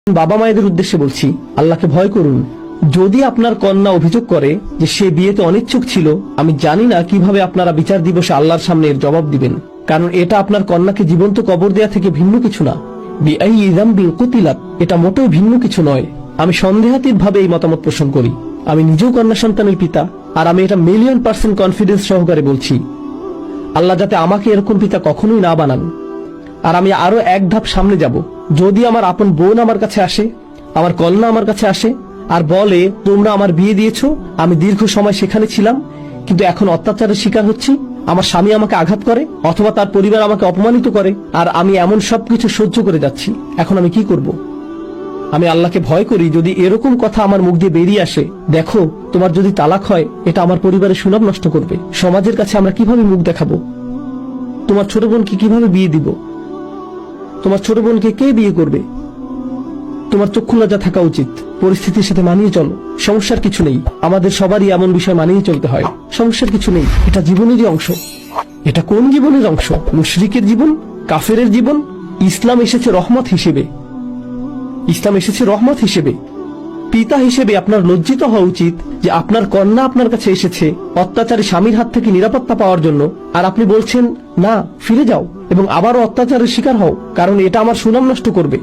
বাবা মায়েদের উদ্দেশ্যে বলছি, আল্লাহকে ভয় করুন। যদি আপনার কন্যা অভিযোগ করে যে সে বিয়েতে অনিচ্ছুক ছিল, আমি জানি না কিভাবে আপনারা বিচার দিবসে আল্লাহর সামনে এর জবাব দিবেন, কারণ এটা আপনার কন্যাকে জীবন্ত কবর দেয়া থেকে ভিন্ন কিছু না। বিআইয়ি যামবিন কুতিলাত, এটা মোটেও ভিন্ন কিছু নয়। আমি সন্দেহাতীত ভাবে এই মতামত পোষণ করি। আমি নিজেও কন্যা সন্তানের পিতা, আর আমি এটা 1,000,000% কনফিডেন্স সহকারে বলছি। আল্লাহ যাতে আমাকে এরকম পিতা কখনোই না বানান। আর আমি আরো এক ধাপ সামনে যাব। যদি আমার আপন বোন আমার কাছে আসে, আমার কন্যা আমার কাছে আসে আর বলে, তোমরা আমার বিয়ে দিয়েছো, আমি দীর্ঘ সময় সেখানে ছিলাম, কিন্তু এখন অত্যাচারের শিকার হচ্ছি, আমার স্বামী আমাকে আঘাত করে অথবা তার পরিবার আমাকে অপমানিত করে, আর আমি এমন সবকিছু সহ্য করে যাচ্ছি, এখন আমি কি করব? আমি আল্লাহকে ভয় করি, যদি এরকম কথা আমার মুখ দিয়ে বেরিয়ে আসে, দেখো তোমার যদি তালাক হয়, এটা আমার পরিবারের সুনাম নষ্ট করবে, সমাজের কাছে আমরা কিভাবে মুখ দেখাবো, তোমার ছোট বোনকে কিভাবে বিয়ে দিব, তোমার ছোট বোনকে কে বিয়ে করবে? তোমার চক্ষু লজ্জা থাকা উচিত। পরিস্থিতির সাথে মানিয়ে চলো, সমস্যার কিছু নেই। আমাদের সবারই এমন বিষয় মানিয়ে চলতে হয়, সমস্যার কিছু নেই। এটা জীবনেরই অংশ। এটা কোন জীবনের অংশ? মুশরিকের জীবন, কাফেরের জীবন। ইসলাম এসেছে রহমত হিসেবে। ইসলাম এসেছে রহমত হিসেবে। পিতা হিসেবে আপনার লজ্জিত হওয়া উচিত যে আপনার কন্যা আপনার কাছে এসেছে অত্যাচারী স্বামীর হাত থেকে নিরাপত্তা পাওয়ার জন্য, আর আপনি বলছেন না, ফিরে যাও এবং আবারও অত্যাচারের শিকার হও, কারণ এটা আমার সুনাম নষ্ট করবে।